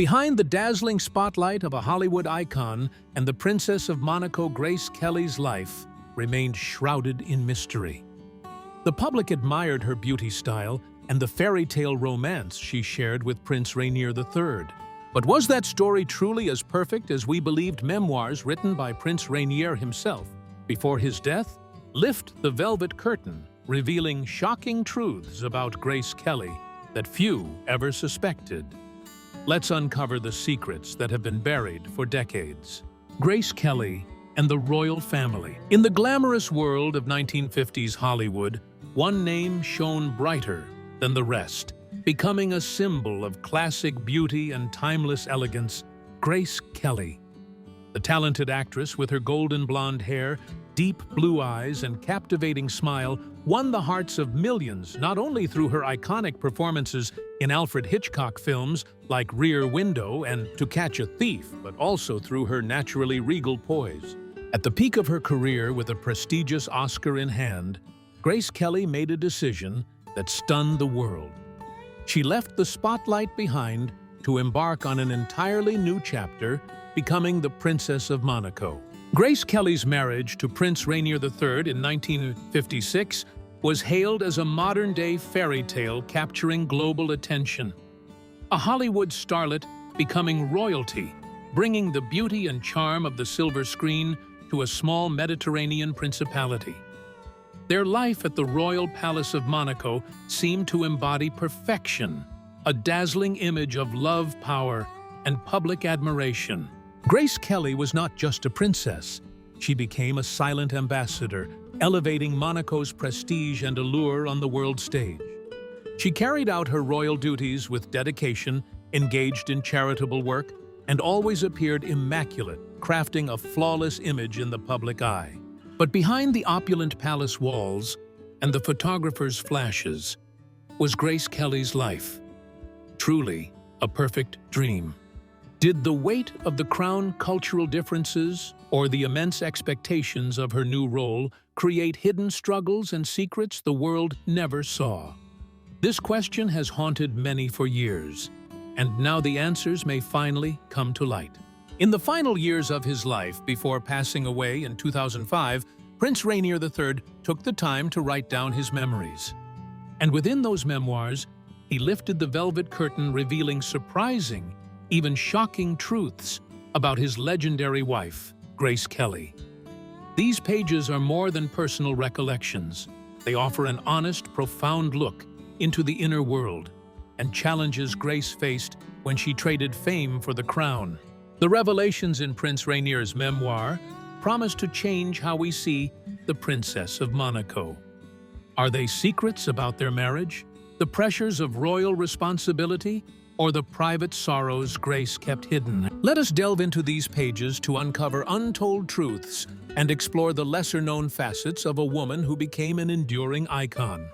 Behind the dazzling spotlight of a Hollywood icon and the Princess of Monaco, Grace Kelly's life remained shrouded in mystery. The public admired her beauty style and the fairy tale romance she shared with Prince Rainier III. But was that story truly as perfect as we believed? Memoirs written by Prince Rainier himself before his death lift the velvet curtain, revealing shocking truths about Grace Kelly that few ever suspected. Let's uncover the secrets that have been buried for decades. Grace Kelly and the royal family. In the glamorous world of 1950s Hollywood, one name shone brighter than the rest, becoming a symbol of classic beauty and timeless elegance: Grace Kelly. The talented actress, with her golden blonde hair, deep blue eyes, and captivating smile, won the hearts of millions not only through her iconic performances in Alfred Hitchcock films like Rear Window and To Catch a Thief, but also through her naturally regal poise. At the peak of her career, with a prestigious Oscar in hand, Grace Kelly made a decision that stunned the world. She left the spotlight behind to embark on an entirely new chapter, becoming the Princess of Monaco. Grace Kelly's marriage to Prince Rainier III in 1956 was hailed as a modern-day fairy tale capturing global attention. A Hollywood starlet becoming royalty, bringing the beauty and charm of the silver screen to a small Mediterranean principality. Their life at the Royal Palace of Monaco seemed to embody perfection, a dazzling image of love, power, and public admiration. Grace Kelly was not just a princess. She became a silent ambassador, elevating Monaco's prestige and allure on the world stage. She carried out her royal duties with dedication, engaged in charitable work, and always appeared immaculate, crafting a flawless image in the public eye. But behind the opulent palace walls and the photographer's flashes was Grace Kelly's life. Truly a perfect dream. Did the weight of the crown, cultural differences, or the immense expectations of her new role create hidden struggles and secrets the world never saw? This question has haunted many for years, and now the answers may finally come to light. In the final years of his life, before passing away in 2005, Prince Rainier III took the time to write down his memories. And within those memoirs, he lifted the velvet curtain, revealing surprising, even shocking truths about his legendary wife, Grace Kelly. These pages are more than personal recollections. They offer an honest, profound look into the inner world and challenges Grace faced when she traded fame for the crown. The revelations in Prince Rainier's memoir promise to change how we see the Princess of Monaco. Are they secrets about their marriage, the pressures of royal responsibility, or the private sorrows Grace kept hidden? Let us delve into these pages to uncover untold truths and explore the lesser-known facets of a woman who became an enduring icon.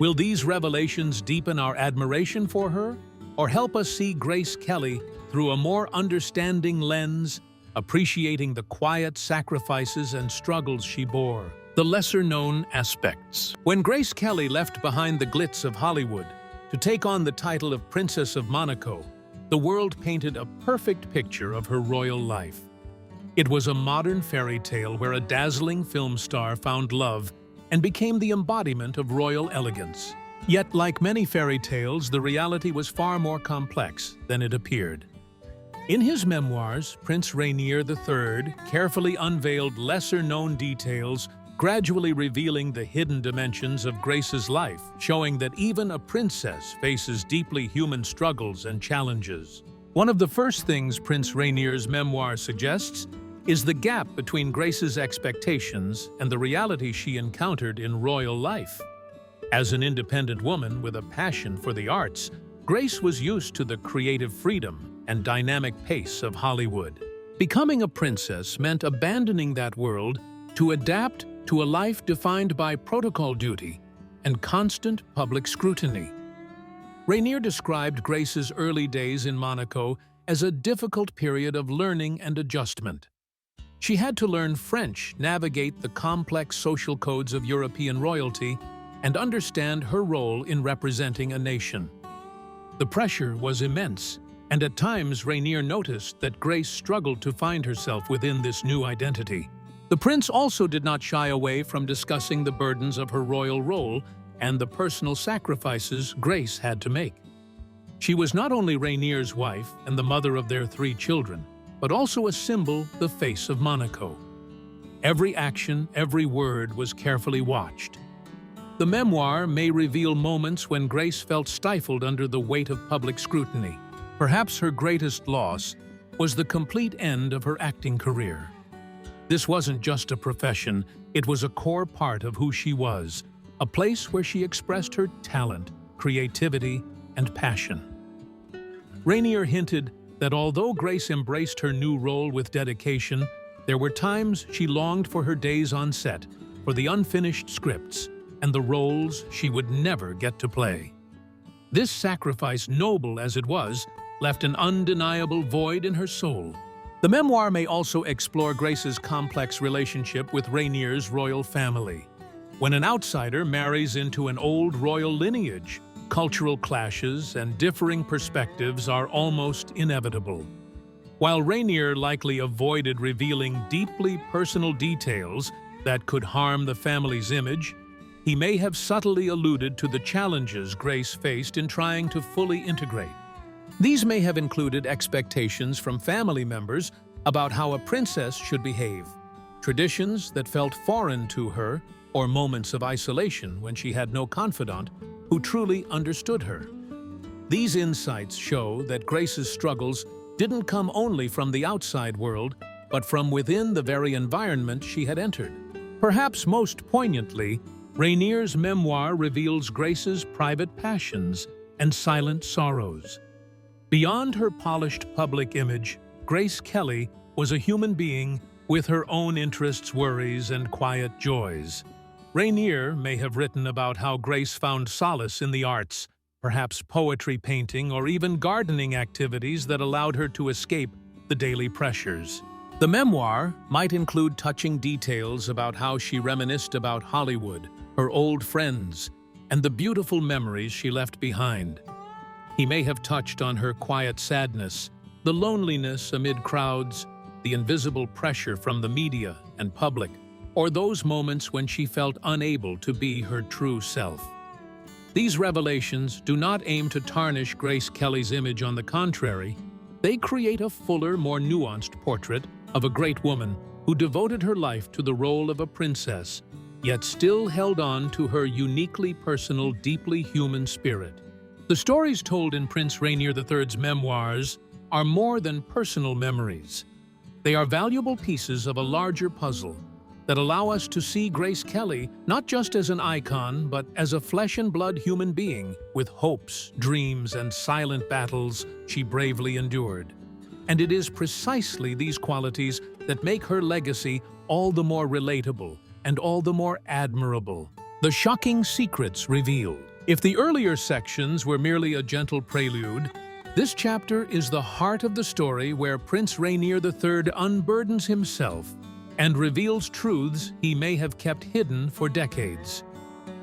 Will these revelations deepen our admiration for her, or help us see Grace Kelly through a more understanding lens, appreciating the quiet sacrifices and struggles she bore? The lesser-known aspects. When Grace Kelly left behind the glitz of Hollywood to take on the title of Princess of Monaco, the world painted a perfect picture of her royal life. It was a modern fairy tale where a dazzling film star found love and became the embodiment of royal elegance. Yet, like many fairy tales, the reality was far more complex than it appeared. In his memoirs, Prince Rainier III carefully unveiled lesser-known details, gradually revealing the hidden dimensions of Grace's life, showing that even a princess faces deeply human struggles and challenges. One of the first things Prince Rainier's memoir suggests is the gap between Grace's expectations and the reality she encountered in royal life. As an independent woman with a passion for the arts, Grace was used to the creative freedom and dynamic pace of Hollywood. Becoming a princess meant abandoning that world to adapt to a life defined by protocol duty and constant public scrutiny. Rainier described Grace's early days in Monaco as a difficult period of learning and adjustment. She had to learn French, navigate the complex social codes of European royalty, and understand her role in representing a nation. The pressure was immense, and at times Rainier noticed that Grace struggled to find herself within this new identity. The prince also did not shy away from discussing the burdens of her royal role and the personal sacrifices Grace had to make. She was not only Rainier's wife and the mother of their 3 children, but also a symbol, the face of Monaco. Every action, every word was carefully watched. The memoir may reveal moments when Grace felt stifled under the weight of public scrutiny. Perhaps her greatest loss was the complete end of her acting career. This wasn't just a profession, it was a core part of who she was, a place where she expressed her talent, creativity, and passion. Rainier hinted that although Grace embraced her new role with dedication, there were times she longed for her days on set, for the unfinished scripts, and the roles she would never get to play. This sacrifice, noble as it was, left an undeniable void in her soul. The memoir may also explore Grace's complex relationship with Rainier's royal family. When an outsider marries into an old royal lineage, cultural clashes and differing perspectives are almost inevitable. While Rainier likely avoided revealing deeply personal details that could harm the family's image, he may have subtly alluded to the challenges Grace faced in trying to fully integrate. These may have included expectations from family members about how a princess should behave, traditions that felt foreign to her, or moments of isolation when she had no confidant who truly understood her. These insights show that Grace's struggles didn't come only from the outside world, but from within the very environment she had entered. Perhaps most poignantly, Rainier's memoir reveals Grace's private passions and silent sorrows. Beyond her polished public image, Grace Kelly was a human being with her own interests, worries, and quiet joys. Rainier may have written about how Grace found solace in the arts, perhaps poetry, painting, or even gardening activities that allowed her to escape the daily pressures. The memoir might include touching details about how she reminisced about Hollywood, her old friends, and the beautiful memories she left behind. He may have touched on her quiet sadness, the loneliness amid crowds, the invisible pressure from the media and public, or those moments when she felt unable to be her true self. These revelations do not aim to tarnish Grace Kelly's image. On the contrary, they create a fuller, more nuanced portrait of a great woman who devoted her life to the role of a princess, yet still held on to her uniquely personal, deeply human spirit. The stories told in Prince Rainier III's memoirs are more than personal memories. They are valuable pieces of a larger puzzle that allow us to see Grace Kelly not just as an icon, but as a flesh-and-blood human being with hopes, dreams, and silent battles she bravely endured. And it is precisely these qualities that make her legacy all the more relatable and all the more admirable. The shocking secrets revealed. If the earlier sections were merely a gentle prelude, this chapter is the heart of the story where Prince Rainier III unburdens himself and reveals truths he may have kept hidden for decades.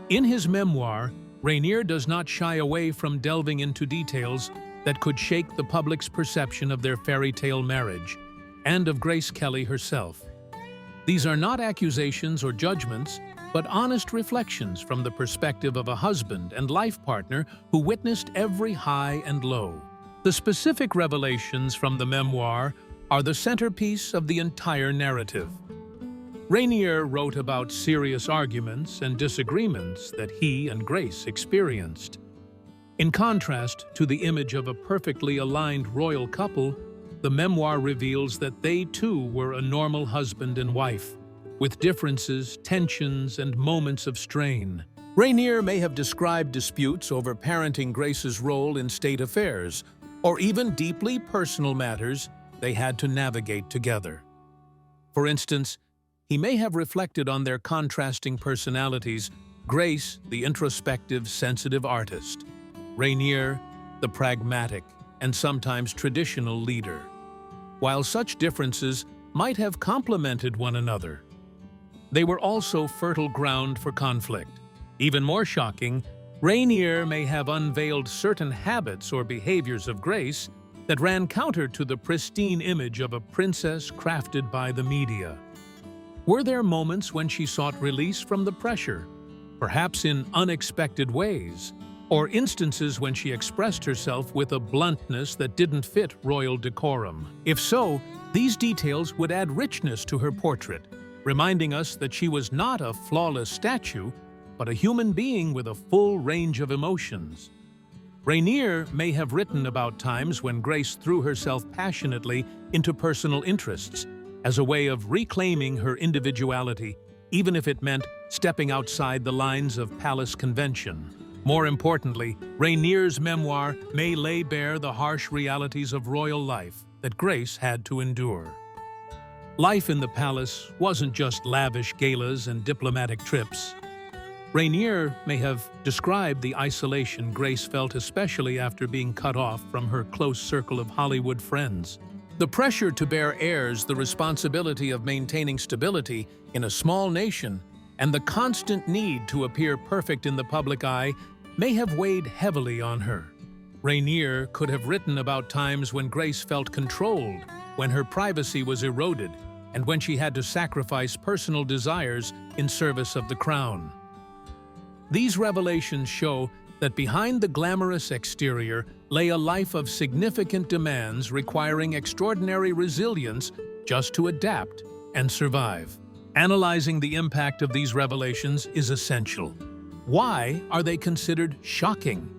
In his memoir, Rainier does not shy away from delving into details that could shake the public's perception of their fairy tale marriage and of Grace Kelly herself. These are not accusations or judgments, but honest reflections from the perspective of a husband and life partner who witnessed every high and low. The specific revelations from the memoir are the centerpiece of the entire narrative. Rainier wrote about serious arguments and disagreements that he and Grace experienced. In contrast to the image of a perfectly aligned royal couple, the memoir reveals that they too were a normal husband and wife, with differences, tensions, and moments of strain. Rainier may have described disputes over parenting Grace's role in state affairs, or even deeply personal matters they had to navigate together. For instance, he may have reflected on their contrasting personalities, Grace, the introspective, sensitive artist, Rainier, the pragmatic and sometimes traditional leader. While such differences might have complemented one another, they were also fertile ground for conflict. Even more shocking, Rainier may have unveiled certain habits or behaviors of Grace that ran counter to the pristine image of a princess crafted by the media. Were there moments when she sought release from the pressure, perhaps in unexpected ways, or instances when she expressed herself with a bluntness that didn't fit royal decorum? If so, these details would add richness to her portrait, reminding us that she was not a flawless statue, but a human being with a full range of emotions. Rainier may have written about times when Grace threw herself passionately into personal interests as a way of reclaiming her individuality, even if it meant stepping outside the lines of palace convention. More importantly, Rainier's memoir may lay bare the harsh realities of royal life that Grace had to endure. Life in the palace wasn't just lavish galas and diplomatic trips. Rainier may have described the isolation Grace felt, especially after being cut off from her close circle of Hollywood friends. The pressure to bear heirs, the responsibility of maintaining stability in a small nation, and the constant need to appear perfect in the public eye may have weighed heavily on her. Rainier could have written about times when Grace felt controlled, when her privacy was eroded, and when she had to sacrifice personal desires in service of the crown. These revelations show that behind the glamorous exterior lay a life of significant demands requiring extraordinary resilience just to adapt and survive. Analyzing the impact of these revelations is essential. Why are they considered shocking?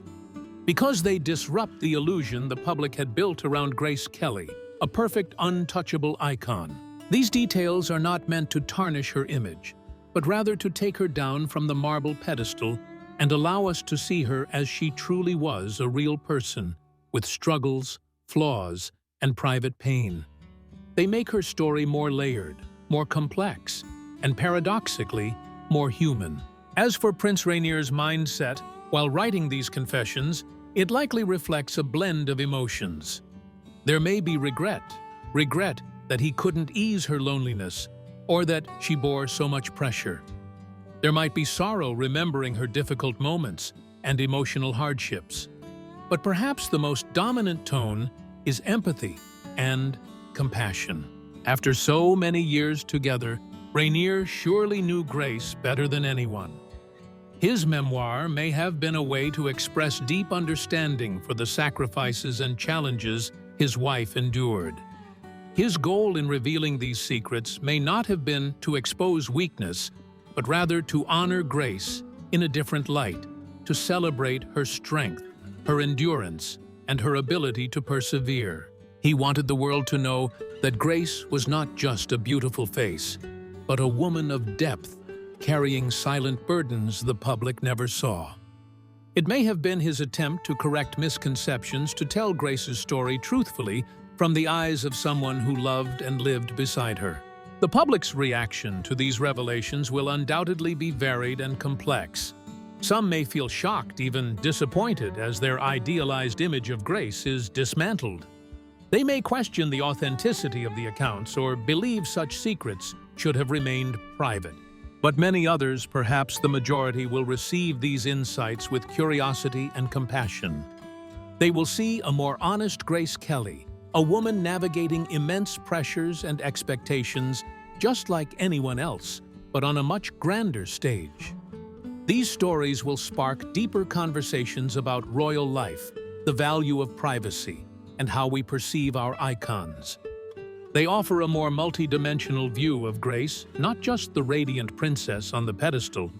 Because they disrupt the illusion the public had built around Grace Kelly, a perfect, untouchable icon. These details are not meant to tarnish her image, but rather to take her down from the marble pedestal and allow us to see her as she truly was, a real person, with struggles, flaws, and private pain. They make her story more layered, more complex, and paradoxically, more human. As for Prince Rainier's mindset, while writing these confessions, it likely reflects a blend of emotions. There may be regret that he couldn't ease her loneliness, or that she bore so much pressure. There might be sorrow remembering her difficult moments and emotional hardships. But perhaps the most dominant tone is empathy and compassion. After so many years together, Rainier surely knew Grace better than anyone. His memoir may have been a way to express deep understanding for the sacrifices and challenges his wife endured. His goal in revealing these secrets may not have been to expose weakness, but rather to honor Grace in a different light, to celebrate her strength, her endurance, and her ability to persevere. He wanted the world to know that Grace was not just a beautiful face, but a woman of depth, carrying silent burdens the public never saw. It may have been his attempt to correct misconceptions, to tell Grace's story truthfully from the eyes of someone who loved and lived beside her. The public's reaction to these revelations will undoubtedly be varied and complex. Some may feel shocked, even disappointed, as their idealized image of Grace is dismantled. They may question the authenticity of the accounts or believe such secrets should have remained private. But many others, perhaps the majority, will receive these insights with curiosity and compassion. They will see a more honest Grace Kelly, a woman navigating immense pressures and expectations just like anyone else, but on a much grander stage. These stories will spark deeper conversations about royal life, the value of privacy, and how we perceive our icons. They offer a more multidimensional view of Grace, not just the radiant princess on the pedestal,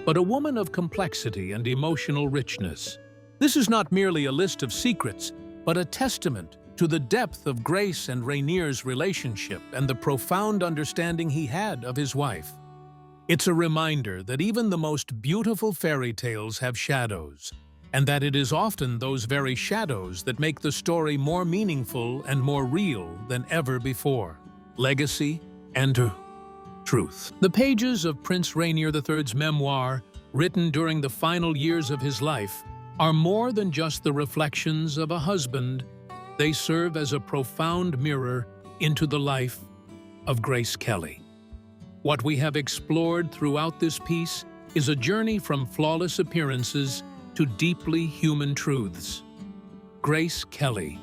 but a woman of complexity and emotional richness. This is not merely a list of secrets, but a testament to the depth of Grace and Rainier's relationship and the profound understanding he had of his wife. It's a reminder that even the most beautiful fairy tales have shadows, and that it is often those very shadows that make the story more meaningful and more real than ever before. Legacy and truth. The pages of Prince Rainier III's memoir, written during the final years of his life, are more than just the reflections of a husband. They serve as a profound mirror into the life of Grace Kelly. What we have explored throughout this piece is a journey from flawless appearances to deeply human truths. Grace Kelly,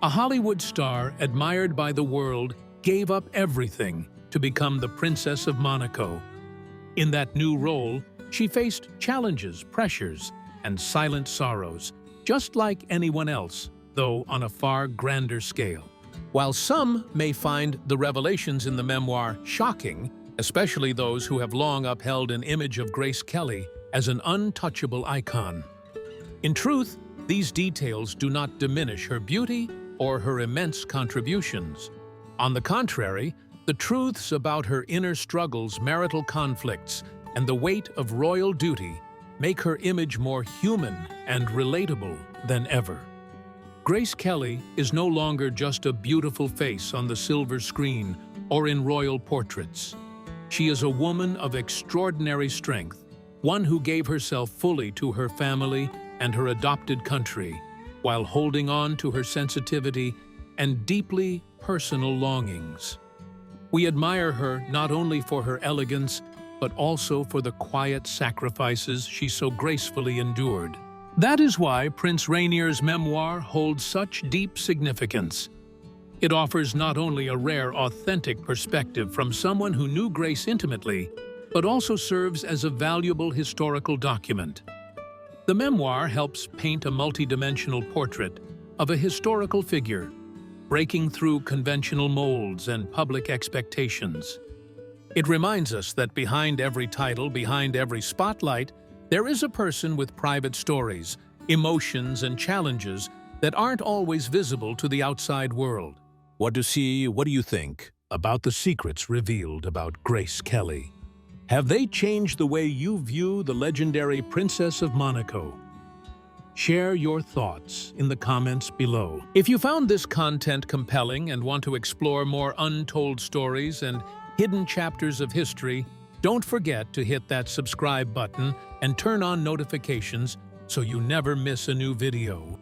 A Hollywood star admired by the world gave up everything to become the Princess of Monaco. In that new role, she faced challenges, pressures, and silent sorrows, just like anyone else, though on a far grander scale. While some may find the revelations in the memoir shocking, especially those who have long upheld an image of Grace Kelly as an untouchable icon. In truth, these details do not diminish her beauty or her immense contributions. On the contrary, the truths about her inner struggles, marital conflicts, and the weight of royal duty make her image more human and relatable than ever. Grace Kelly is no longer just a beautiful face on the silver screen or in royal portraits. She is a woman of extraordinary strength, one who gave herself fully to her family and her adopted country, while holding on to her sensitivity and deeply personal longings. We admire her not only for her elegance, but also for the quiet sacrifices she so gracefully endured. That is why Prince Rainier's memoir holds such deep significance. It offers not only a rare, authentic perspective from someone who knew Grace intimately, but also serves as a valuable historical document. The memoir helps paint a multidimensional portrait of a historical figure, breaking through conventional molds and public expectations. It reminds us that behind every title, behind every spotlight, there is a person with private stories, emotions, and challenges that aren't always visible to the outside world. What do you think about the secrets revealed about Grace Kelly? Have they changed the way you view the legendary Princess of Monaco? Share your thoughts in the comments below. If you found this content compelling and want to explore more untold stories and hidden chapters of history, don't forget to hit that subscribe button and turn on notifications so you never miss a new video.